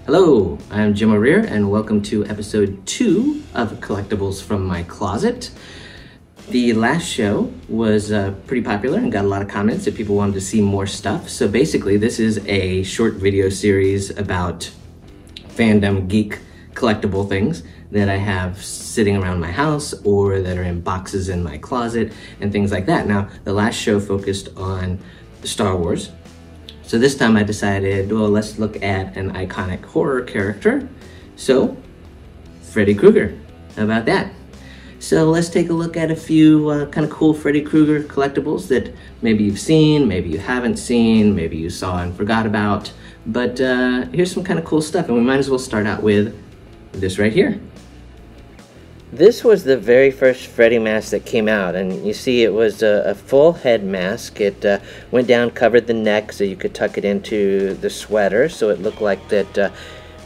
Hello, I'm Jim O'Rear and welcome to episode 2 of Collectibles From My Closet. The last show was pretty popular and got a lot of comments that people wanted to see more stuff. So basically this is a short video series about fandom geek collectible things that I have sitting around my house or that are in boxes in my closet and things like that. Now, the last show focused on Star Wars. So this time I decided, well, let's look at an iconic horror character. So, Freddy Krueger. How about that? So let's take a look at a few kind of cool Freddy Krueger collectibles that maybe you've seen, maybe you haven't seen, maybe you saw and forgot about. But here's some kind of cool stuff, and we might as well start out with this right here. This was the very first Freddy mask that came out, and you see it was a full head mask. It went down, covered the neck so you could tuck it into the sweater so it looked like that,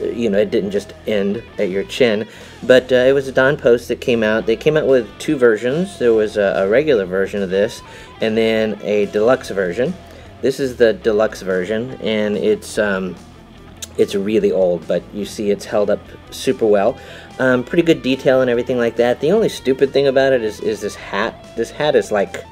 you know, it didn't just end at your chin. But it was a Don Post that came out. They came out with two versions. There was a regular version of this and then a deluxe version. This is the deluxe version, and it's really old, but you see it's held up super well. Pretty good detail and everything like that. The only stupid thing about it is this hat. This hat is like,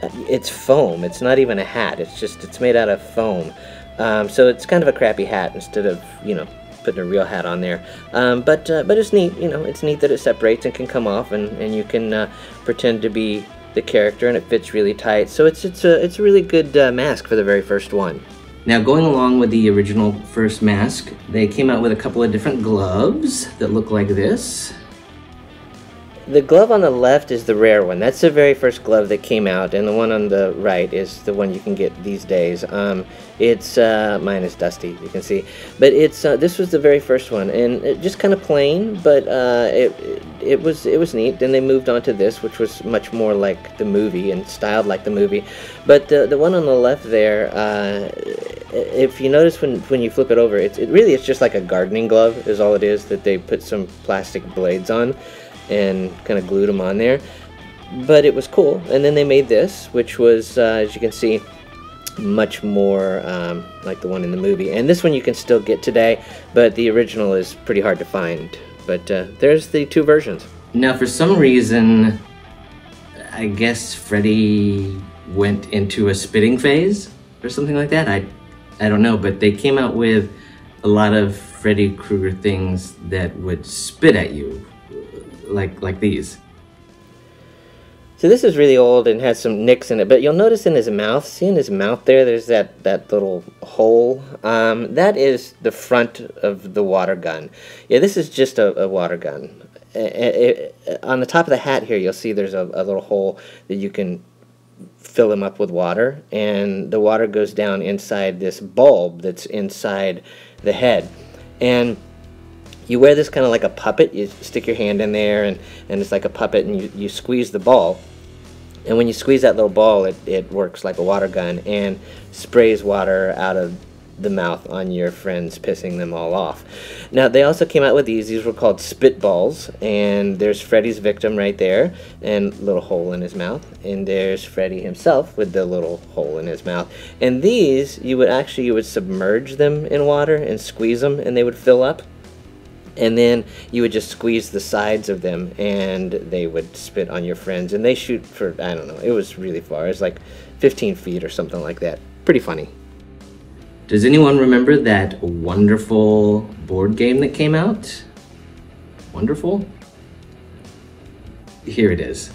it's foam. It's not even a hat. It's made out of foam. So it's kind of a crappy hat instead of, you know, putting a real hat on there. But it's neat, you know, it's neat that it separates and can come off, and you can pretend to be the character, and it fits really tight. So it's a really good mask for the very first one. Now, going along with the original first mask, they came out with a couple of different gloves that look like this. The glove on the left is the rare one. That's the very first glove that came out, and the one on the right is the one you can get these days. Mine is dusty, you can see, but this was the very first one, and it just kind of plain, but it was neat. Then they moved on to this, which was much more like the movie and styled like the movie. But the one on the left there, if you notice when you flip it over, it's just like a gardening glove is all it is, that they put some plastic blades on and kind of glued them on there. But it was cool. And then they made this, which was, as you can see, much more like the one in the movie. And this one you can still get today, but the original is pretty hard to find. But there's the two versions. Now, for some reason, I guess Freddy went into a spitting phase or something like that. I don't know, but they came out with a lot of Freddy Krueger things that would spit at you, like these. So this is really old and has some nicks in it, but you'll notice in his mouth, see in his mouth there's that little hole. That is the front of the water gun. Yeah, this is just a water gun. On the top of the hat here, you'll see there's a little hole that you can fill him up with water, and the water goes down inside this bulb that's inside the head. And you wear this kind of like a puppet. You stick your hand in there, and it's like a puppet, and you squeeze the ball. And when you squeeze that little ball, it works like a water gun and sprays water out of the mouth on your friends, pissing them all off. Now, they also came out with these. These were called spitballs, and there's Freddy's victim right there, and a little hole in his mouth. And there's Freddy himself with the little hole in his mouth. And these, you would submerge them in water and squeeze them, and they would fill up. And then you would just squeeze the sides of them, and they would spit on your friends. And they shoot for, I don't know, it was really far. It was like 15 feet or something like that. Pretty funny. Does anyone remember that wonderful board game that came out? Wonderful? Here it is.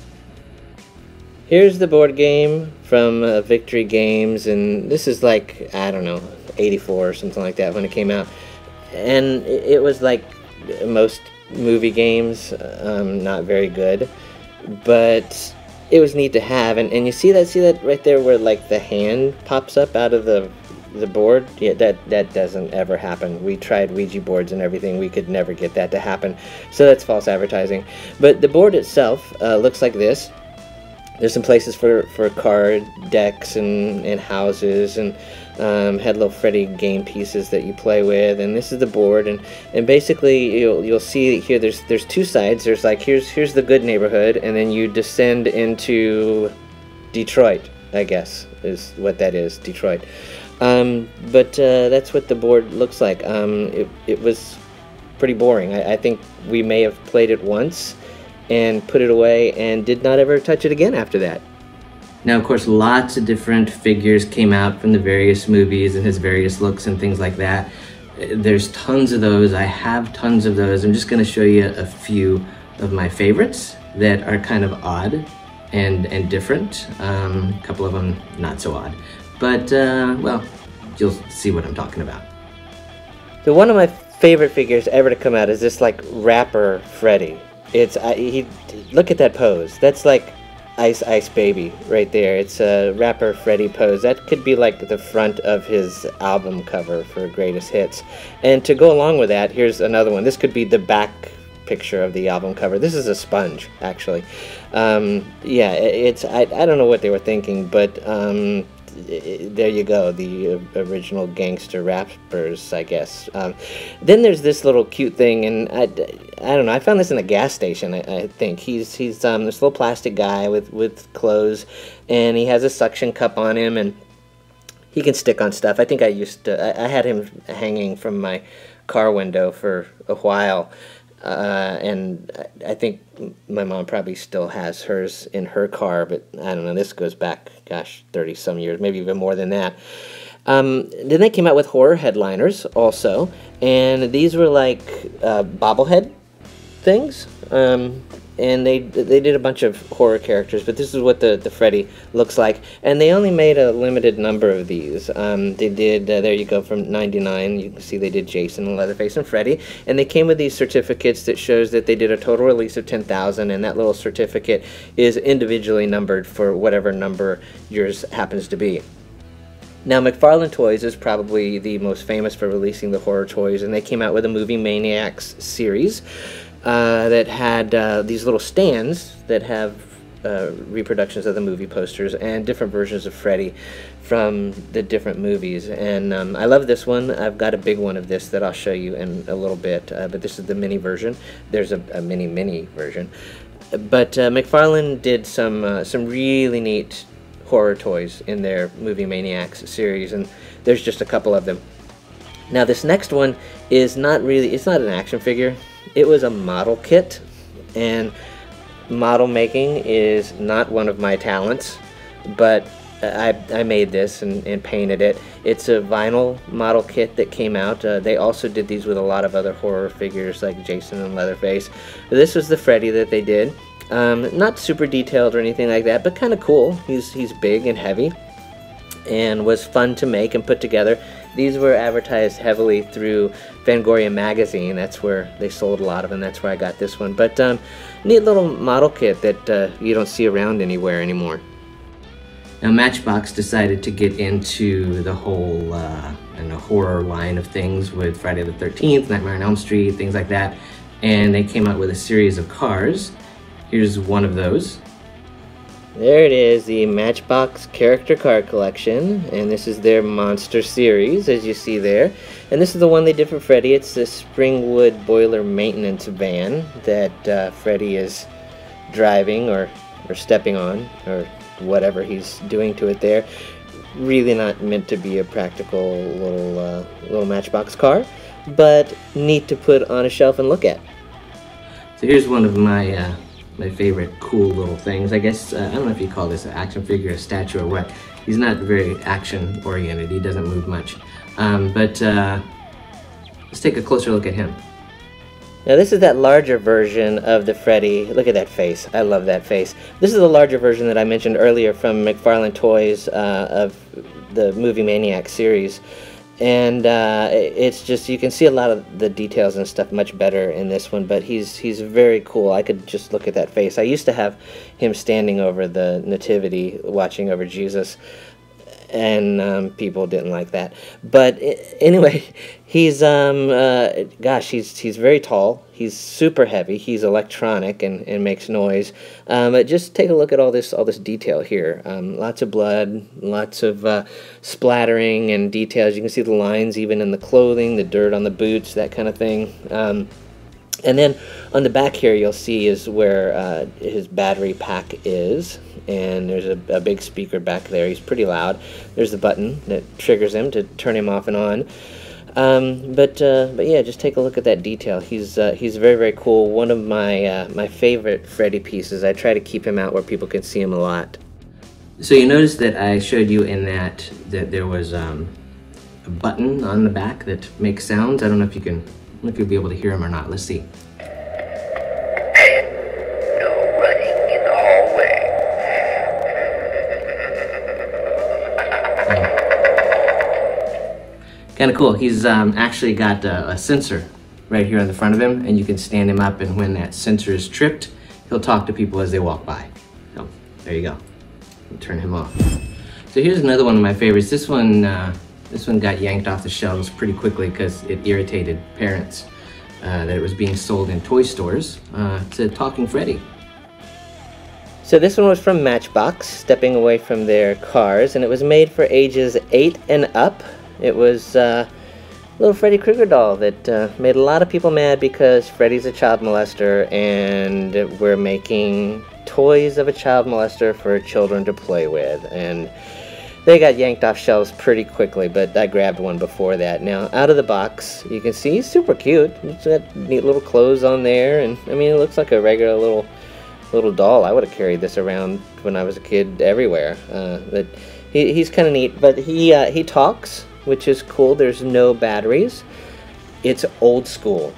Here's the board game from Victory Games, and this is like, I don't know, 84 or something like that when it came out. And it was like most movie games, not very good, but it was neat to have. And you see that right there where like the hand pops up out of the board? Yeah, that doesn't ever happen. We tried Ouija boards and everything. We could never get that to happen. So that's false advertising. But the board itself looks like this. There's some places for card decks and houses, and had little Freddy game pieces that you play with. And this is the board, and basically you'll see here there's two sides. There's like here's the good neighborhood, and then you descend into Detroit, I guess. is what that is, Detroit. But that's what the board looks like. It was pretty boring. I think we may have played it once and put it away and did not ever touch it again after that. Now, of course, lots of different figures came out from the various movies and his various looks and things like that. There's tons of those. I have tons of those. I'm just going to show you a few of my favorites that are kind of odd and different. A couple of them not so odd. But, well, you'll see what I'm talking about. So one of my favorite figures ever to come out is this, like, rapper Freddy. Look at that pose. That's like Ice Ice Baby right there. It's a rapper Freddy pose. That could be like the front of his album cover for Greatest Hits. And to go along with that, here's another one. This could be the back picture of the album cover. This is a sponge, actually. Yeah, I don't know what they were thinking, but there you go, the original gangster rappers, I guess. Then there's this little cute thing, and I don't know, I found this in a gas station, I think. He's this little plastic guy with clothes, and he has a suction cup on him, and he can stick on stuff. I think I had him hanging from my car window for a while, and I think my mom probably still has hers in her car, but I don't know, this goes back, gosh, 30-some years, maybe even more than that. Then they came out with horror headliners also, and these were like bobblehead things, and they did a bunch of horror characters, but this is what the Freddy looks like, and they only made a limited number of these. They did, there you go, from 99, you can see they did Jason and Leatherface and Freddy, and they came with these certificates that shows that they did a total release of 10,000, and that little certificate is individually numbered for whatever number yours happens to be. Now, McFarlane Toys is probably the most famous for releasing the horror toys, and they came out with a Movie Maniacs series that had these little stands that have reproductions of the movie posters and different versions of Freddy from the different movies. And I love this one. I've got a big one of this that I'll show you in a little bit, but this is the mini version. There's a mini version. But McFarlane did some really neat horror toys in their Movie Maniacs series, and there's just a couple of them. Now, this next one is not really, it's not an action figure. It was a model kit, and model making is not one of my talents, but I made this and painted it. It's a vinyl model kit that came out. They also did these with a lot of other horror figures like Jason and Leatherface. This was the Freddy that they did. Not super detailed or anything like that, but kind of cool. He's big and heavy and was fun to make and put together. These were advertised heavily through Fangoria magazine. That's where they sold a lot of them. That's where I got this one. But neat little model kit that you don't see around anywhere anymore. Now, Matchbox decided to get into the whole horror line of things with Friday the 13th, Nightmare on Elm Street, things like that. And they came out with a series of cars. Here's one of those. There it is, the Matchbox character card collection, and this is their Monster series, as you see there. And this is the one they did for Freddy. It's the Springwood boiler maintenance van that Freddy is driving or stepping on, or whatever he's doing to it there. Really not meant to be a practical little Matchbox car, but neat to put on a shelf and look at. So here's one of my favorite cool little things. I guess, I don't know if you call this an action figure, a statue, or what. He's not very action oriented. He doesn't move much. But let's take a closer look at him. Now this is that larger version of the Freddy. Look at that face. I love that face. This is the larger version that I mentioned earlier from McFarlane Toys of the Movie Maniac series. And it's just, you can see a lot of the details and stuff much better in this one, but he's very cool. I could just look at that face. I used to have him standing over the Nativity, watching over Jesus, and people didn't like that. But anyway, he's gosh, he's very tall. He's super heavy. He's electronic and makes noise. But just take a look at all this detail here. Lots of blood, lots of splattering and details. You can see the lines even in the clothing, the dirt on the boots, that kind of thing. And then on the back here, you'll see is where his battery pack is, and there's a big speaker back there. He's pretty loud. There's the button that triggers him to turn him off and on. But yeah, just take a look at that detail. He's very, very cool. One of my my favorite Freddy pieces. I try to keep him out where people can see him a lot. So you noticed that I showed you in that there was a button on the back that makes sounds. I don't know if you'll be able to hear him or not. Let's see. No running in the hallway. Kind of cool. He's actually got a sensor right here on the front of him, and you can stand him up, and when that sensor is tripped, he'll talk to people as they walk by. So there you go. I'll turn him off. So here's another one of my favorites. This one got yanked off the shelves pretty quickly because it irritated parents that it was being sold in toy stores. It's a talking Freddy. So this one was from Matchbox, stepping away from their cars, and it was made for ages 8 and up. It was a little Freddy Krueger doll that made a lot of people mad because Freddy's a child molester, and we're making toys of a child molester for children to play with. And they got yanked off shelves pretty quickly, but I grabbed one before that. Now, out of the box, you can see he's super cute. He's got neat little clothes on there, and I mean, it looks like a regular little doll. I would have carried this around when I was a kid everywhere. But he's kind of neat, but he talks, which is cool. There's no batteries. It's old school,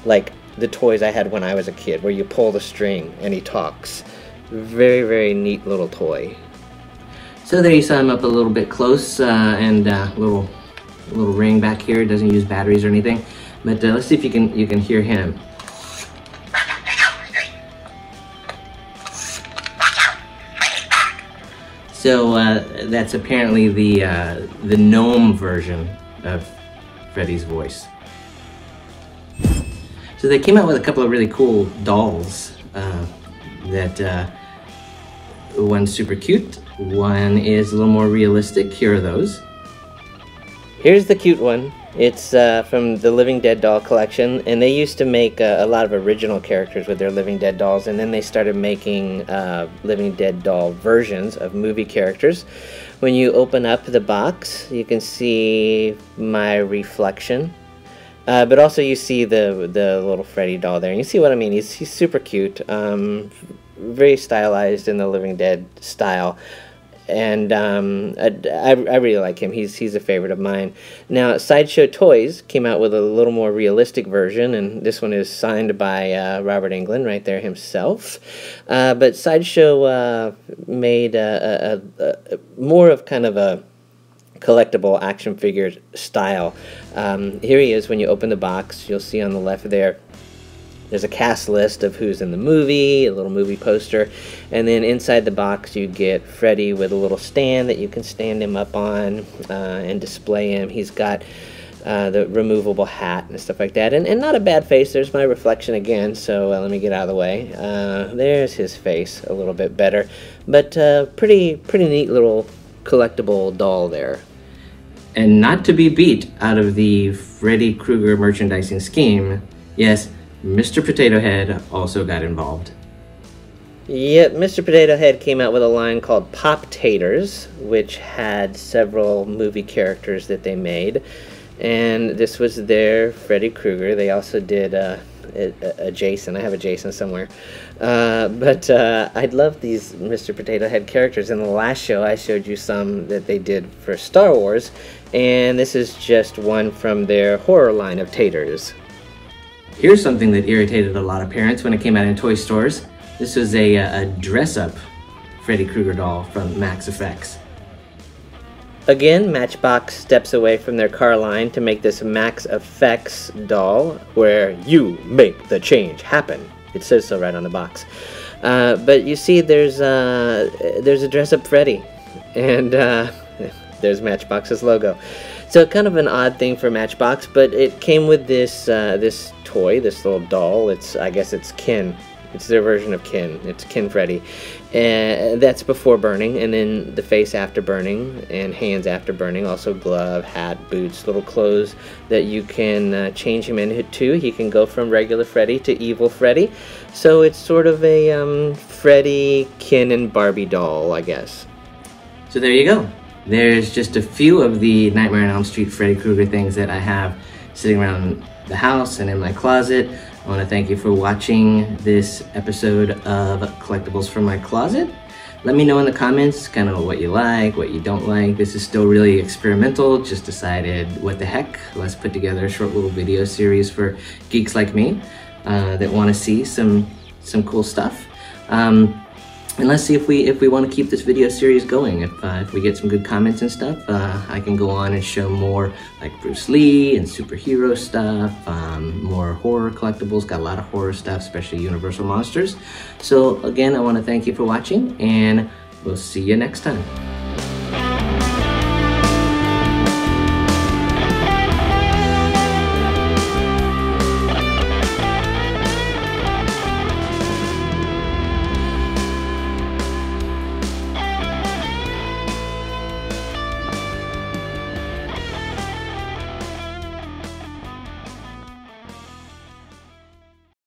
like the toys I had when I was a kid, where you pull the string and he talks. Very, very neat little toy. So there you saw him up a little bit close, and little ring back here. It doesn't use batteries or anything. But let's see if you can hear him. So that's apparently the gnome version of Freddy's voice. So they came out with a couple of really cool dolls that one's super cute, one is a little more realistic. Here are those. Here's the cute one. It's from the Living Dead doll collection, and they used to make a lot of original characters with their Living Dead dolls, and then they started making Living Dead doll versions of movie characters. When you open up the box, you can see my reflection, but also you see the little Freddy doll there, and you see what I mean. He's super cute, very stylized in the Living Dead style. And I really like him. He's a favorite of mine. Now, Sideshow Toys came out with a little more realistic version, and this one is signed by Robert Englund right there himself. But Sideshow made a more of kind of a collectible action figure style. Here he is when you open the box. You'll see on the left there, there's a cast list of who's in the movie, a little movie poster, and then inside the box you get Freddy with a little stand that you can stand him up on and display him. He's got the removable hat and stuff like that, and not a bad face. There's my reflection again, so let me get out of the way. There's his face a little bit better, but pretty neat little collectible doll there. And not to be beat out of the Freddy Krueger merchandising scheme, yes, Mr. Potato Head also got involved. Yep, Mr. Potato Head came out with a line called Pop-Taters, which had several movie characters that they made. And this was their Freddy Krueger. They also did a Jason. I have a Jason somewhere. But I love these Mr. Potato Head characters. In the last show, I showed you some that they did for Star Wars. And this is just one from their horror line of taters. Here's something that irritated a lot of parents when it came out in toy stores. This was a dress-up Freddy Krueger doll from Max Effects. Again, Matchbox steps away from their car line to make this Max Effects doll, where you make the change happen. It says so right on the box. But you see there's a dress-up Freddy, and there's Matchbox's logo. So kind of an odd thing for Matchbox, but it came with this this toy, this little doll. I guess it's Ken It's their version of Kin. It's Kin Freddy. That's before burning, and then the face after burning, and hands after burning. Also glove, hat, boots, little clothes that you can change him into. He can go from regular Freddy to evil Freddy. So it's sort of a Freddy, Kin, and Barbie doll, I guess. So there you go. There's just a few of the Nightmare on Elm Street Freddy Krueger things that I have sitting around the house and in my closet. I want to thank you for watching this episode of Collectibles from My Closet. Let me know in the comments kind of what you like, what you don't like. This is still really experimental. Just decided, what the heck, let's put together a short little video series for geeks like me that want to see some cool stuff. And let's see if we want to keep this video series going. If we get some good comments and stuff, I can go on and show more like Bruce Lee and superhero stuff, more horror collectibles. Got a lot of horror stuff, especially Universal Monsters. So again, I want to thank you for watching, and we'll see you next time.